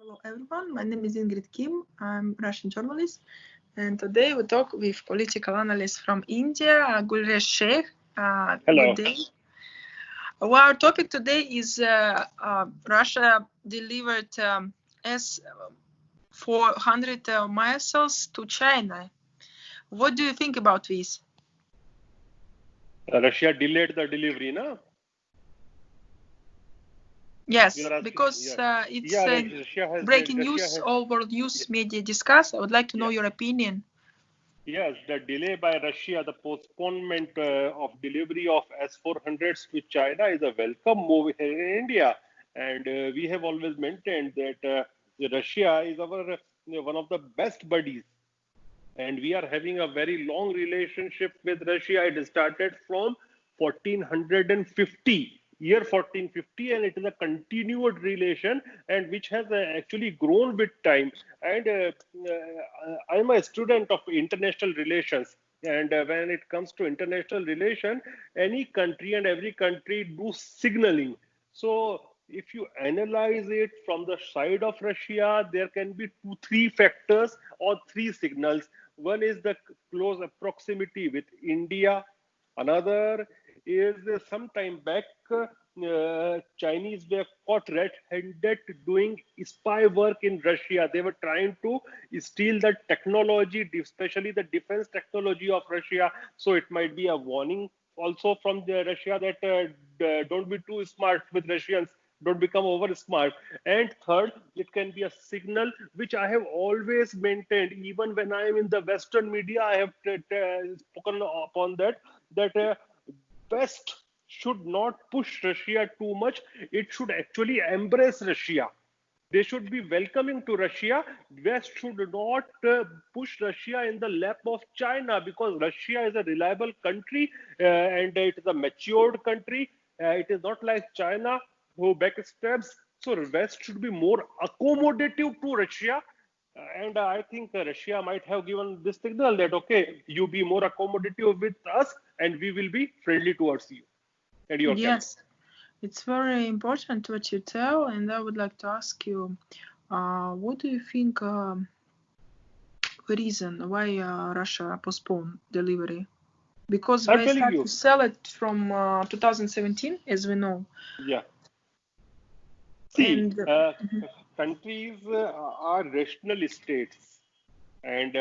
Hello everyone, my name is Ingrid Kim. I'm Russian journalist, and today we talk with political analyst from India, Gulresh Sheikh. Hello. Good day. Our topic today is Russia delivered S-400 missiles to China. What do you think about this? Russia delayed the delivery, no? Yes, You are asking, because yeah. it's Russia has breaking Russia news, has, all world news media discuss. I would like to know yeah. your opinion. Yes, the delay by Russia, the postponement of delivery of S-400s to China is a welcome move here in India. And we have always maintained that Russia is our one of the best buddies. And we are having a very long relationship with Russia. It started from 1450, year 1450, and it is a continued relation, and which has actually grown with time. And I'm a student of international relations. And when it comes to international relation, any country and every country do signaling. So if you analyze it from the side of Russia, there can be three factors or three signals. One is the close proximity with India. Another is some time back, Chinese were caught red-handed doing spy work in Russia. They were trying to steal the technology, especially the defense technology of Russia. So it might be a warning also from Russia that don't be too smart with Russians, don't become over smart. And third, it can be a signal which I have always maintained, even when I am in the Western media. I have spoken upon that West should not push Russia too much. It should actually embrace Russia. They should be welcoming to Russia. West should not push Russia in the lap of China, because Russia is a reliable country and it is a matured country. It is not like China who backstabs. So West should be more accommodative to Russia. And I think Russia might have given this signal that, okay, you be more accommodative with us and we will be friendly towards you and your country. Yes, it's very important what you tell, and I would like to ask you, what do you think the reason why Russia postponed delivery? Because I'm they telling start to you, sell it from 2017, as we know. yeah. See, And countries are rational states, and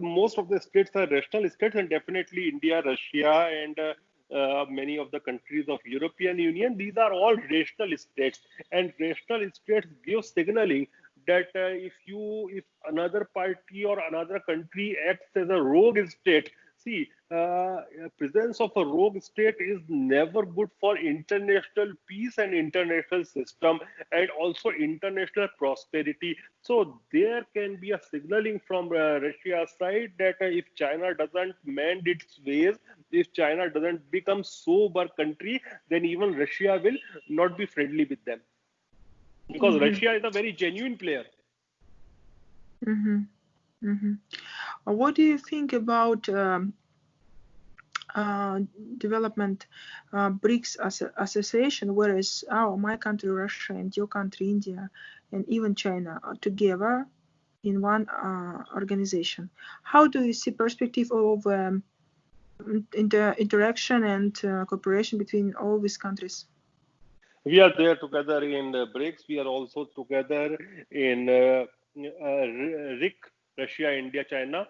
most of the states are rational states, and definitely India, Russia, and many of the countries of European Union. These are all rational states, and rational states give signaling that if another party or another country acts as a rogue state. See, presence of a rogue state is never good for international peace and international system, and also international prosperity. So there can be a signaling from Russia's side that if China doesn't mend its ways, if China doesn't become sober country, then even Russia will not be friendly with them, because Russia is a very genuine player. What do you think about development BRICS association, whereas my country Russia and your country India and even China are together in one organization? How do you see perspective of interaction and cooperation between all these countries? We are there together in BRICS. We are also together in RIC, Russia, India, China.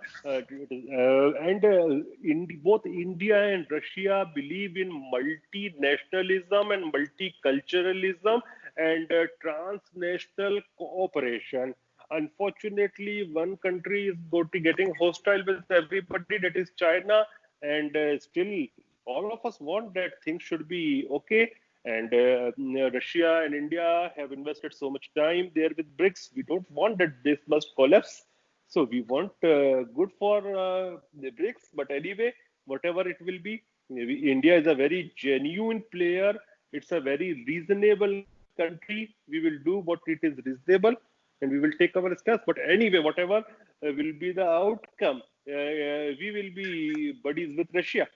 Both India and Russia believe in multinationalism and multiculturalism and transnational cooperation. Unfortunately, one country is getting hostile with everybody, that is China, and still all of us want that things should be okay. And Russia and India have invested so much time there with BRICS. We don't want that this must collapse. So we want good for the BRICS. But anyway, whatever it will be, India is a very genuine player. It's a very reasonable country. We will do what it is reasonable, and we will take our steps. But anyway, whatever will be the outcome, we will be buddies with Russia.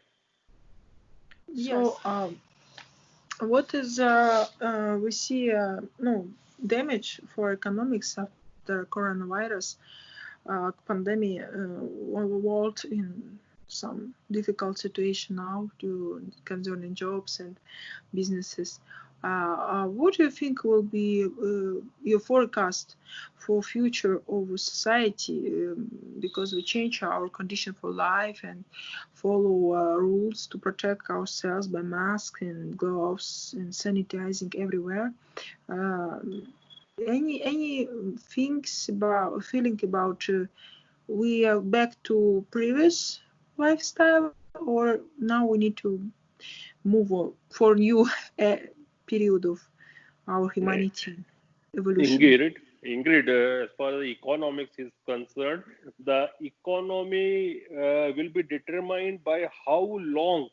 So, what is we see? No, damage for economics after coronavirus pandemic. World in some difficult situation now concerning jobs and businesses. What do you think will be your forecast for future of society? Because we change our condition for life and follow rules to protect ourselves by masks and gloves and sanitizing everywhere. Any things about feeling about we are back to previous lifestyle, or now we need to move on for new period of our humanity evolution? Ingrid, as far as economics is concerned, the economy will be determined by how long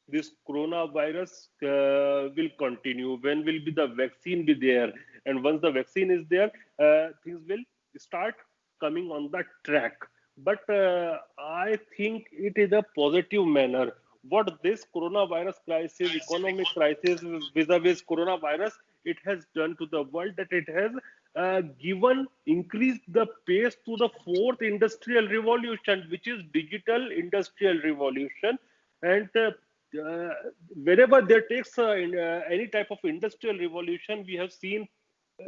this coronavirus will continue. When will be the vaccine be there? And once the vaccine is there, things will start coming on the track. But I think it is a positive manner. What this coronavirus crisis, economic crisis vis-a-vis coronavirus, it has done to the world, that it has increased the pace to the fourth industrial revolution, which is digital industrial revolution. And wherever there takes any type of industrial revolution, we have seen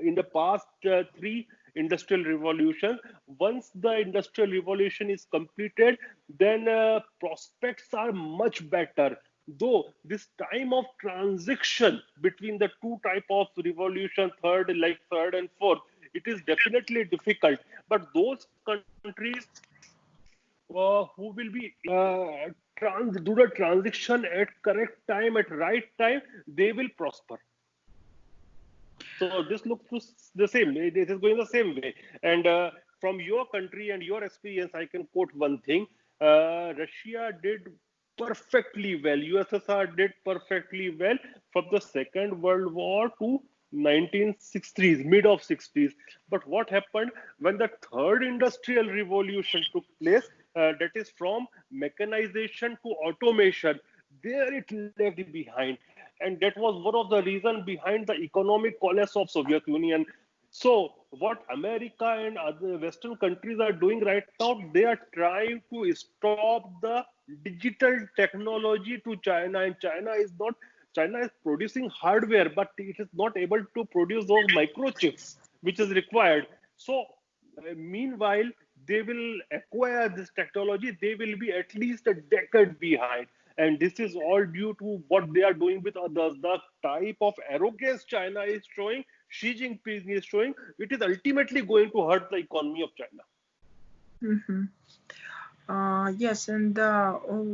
in the past three industrial revolutions. Once the industrial revolution is completed, then prospects are much better. Though this time of transition between the two type of revolution, third and fourth, it is definitely difficult. But those countries who will be do the transition at correct time, at right time, they will prosper. So this looks the same. It is going the same way. And from your country and your experience, I can quote one thing. Russia did perfectly well. USSR did perfectly well from the Second World War to 1960s, mid of 60s. But what happened when the third industrial revolution took place? That is from mechanization to automation. There it left behind, and that was one of the reasons behind the economic collapse of Soviet Union. So what America and other Western countries are doing right now, they are trying to stop the digital technology to China, and China is producing hardware, but it is not able to produce those microchips which is required. So meanwhile, they will acquire this technology. They will be at least a decade behind. And this is all due to what they are doing with others. The type of arrogance China is showing, Xi Jinping is showing, it is ultimately going to hurt the economy of China. Yes, and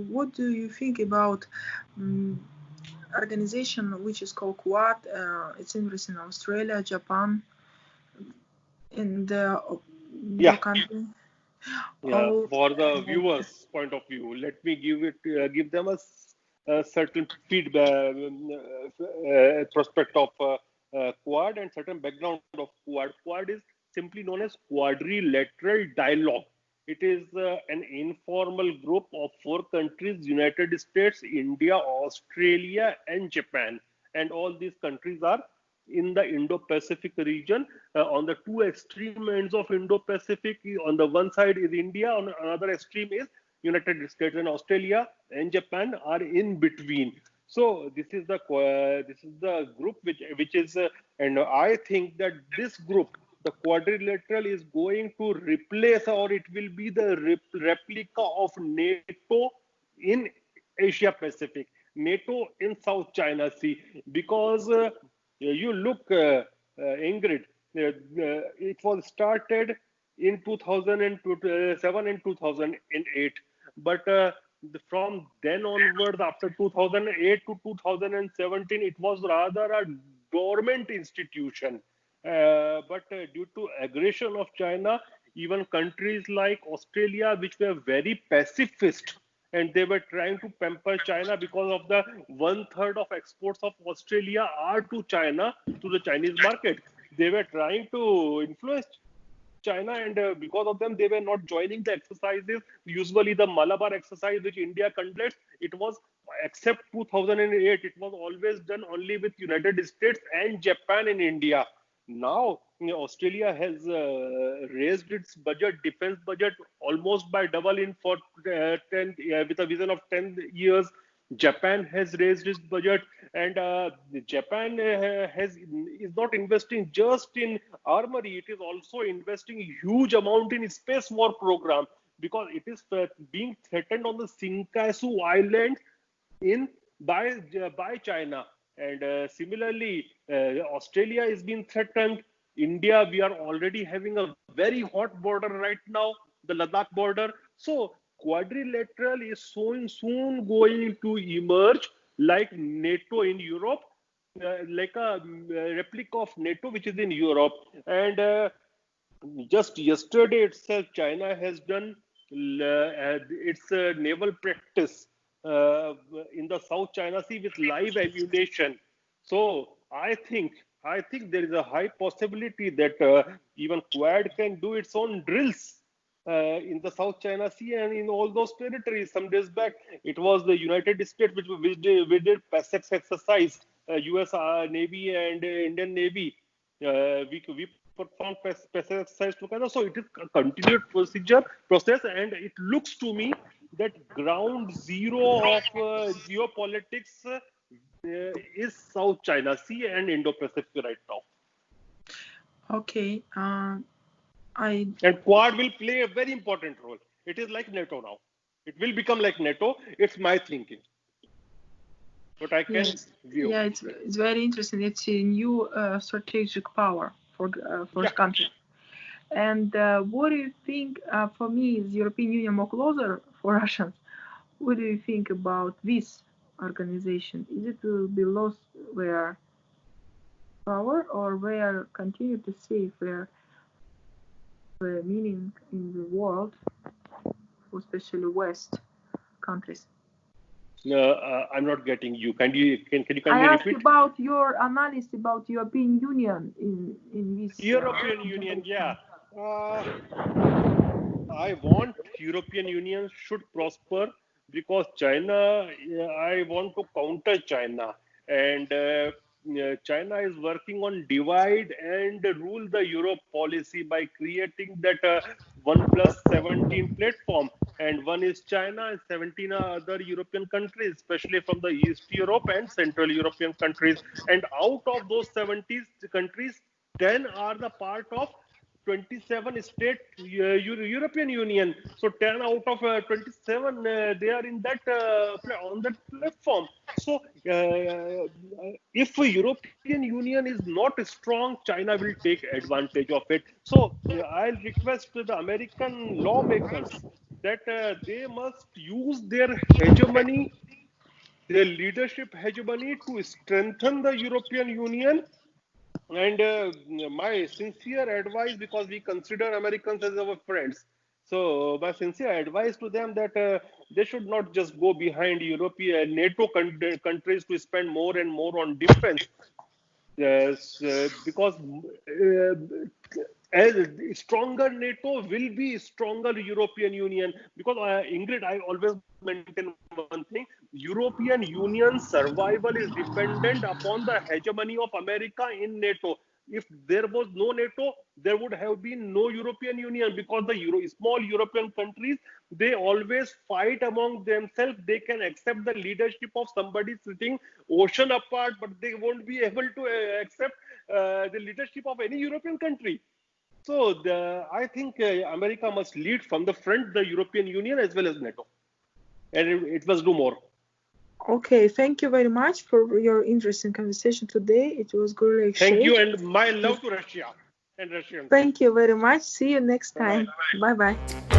what do you think about organization which is called Quad? It's interesting in Australia, Japan, and your country. Yeah. For the viewers' point of view, let me give them a certain feedback, prospect of Quad and certain background of Quad. Quad is simply known as Quadrilateral Dialogue. It is an informal group of 4 countries: United States, India, Australia, and Japan. And all these countries are in the Indo-Pacific region. On the two extreme ends of Indo-Pacific, on the one side is India, on another extreme is United States, and Australia and Japan are in between. So this is the group which is, and I think that this group, the quadrilateral, is going to replace, or it will be the replica of NATO in Asia Pacific, NATO in South China Sea, because you look, Ingrid, it was started in 2007 and 2008, but from then onward, after 2008 to 2017, it was rather a dormant institution. But due to aggression of China, even countries like Australia, which were very pacifist, and they were trying to pamper China, because of the 1/3 of exports of Australia are to China, to the Chinese market. They were trying to influence China, and because of them, they were not joining the exercises. Usually, the Malabar exercise, which India conducts, it was, except 2008, it was always done only with United States and Japan in India. Now Australia has raised its defense budget almost by double in for 10 with a vision of 10 years. Japan has raised its budget, and Japan is not investing just in armory; it is also investing a huge amount in space war program, because it is being threatened on the Senkaku Island in by China. And similarly, Australia is being threatened. India, we are already having a very hot border right now, the Ladakh border. So quadrilateral is soon going to emerge like NATO in Europe, like a replica of NATO which is in Europe. And just yesterday itself, China has done its naval practice in the South China Sea with live ammunition. So I think there is a high possibility that even Quad can do its own drills in the South China Sea and in all those territories. Some days back, it was the United States which did PASEX exercise, U.S. Navy and Indian Navy. We perform PASEX exercise together. So it is a continued process, and it looks to me that ground zero of geopolitics is South China Sea and Indo-Pacific right now. Okay. And Quad will play a very important role. It is like NATO now. It will become like NATO. It's my thinking. But I can view. Yeah, it's very interesting. It's a new strategic power for countries. And what do you think? For me, is the European Union more closer for Russians? What do you think about this organization? Is it will be lost their power, or they continue to save their meaning in the world, especially West countries? I'm not getting you. Can you kindly repeat? I asked about your analysis about European Union in this. European Union, yeah. I want European Union should prosper, because China, I want to counter China, and China is working on divide and rule the Europe policy by creating that 1+17 platform, and one is China and 17 other European countries, especially from the East Europe and Central European countries. And out of those 70 countries, 10 are the part of 27 state European Union. So 10 out of 27 they are in that on that platform. So if European Union is not strong, China will take advantage of it. So I'll request the American lawmakers that they must use their hegemony, their leadership hegemony, to strengthen the European Union. And my sincere advice, because we consider Americans as our friends, so my sincere advice to them that they should not just go behind European NATO countries to spend more and more on defense. Yes, because as stronger NATO will be stronger European Union. Because Ingrid, I always maintain one thing: European Union survival is dependent upon the hegemony of America in NATO. If there was no NATO, there would have been no European Union, because the small European countries, they always fight among themselves. They can accept the leadership of somebody sitting ocean apart, but they won't be able to accept the leadership of any European country. So I think America must lead from the front, the European Union as well as NATO, and it must do more. Okay, thank you very much for your interesting conversation today. It was great exchange. Thank you, and my love to Russia and Russians. Thank you very much. See you next time. Bye-bye.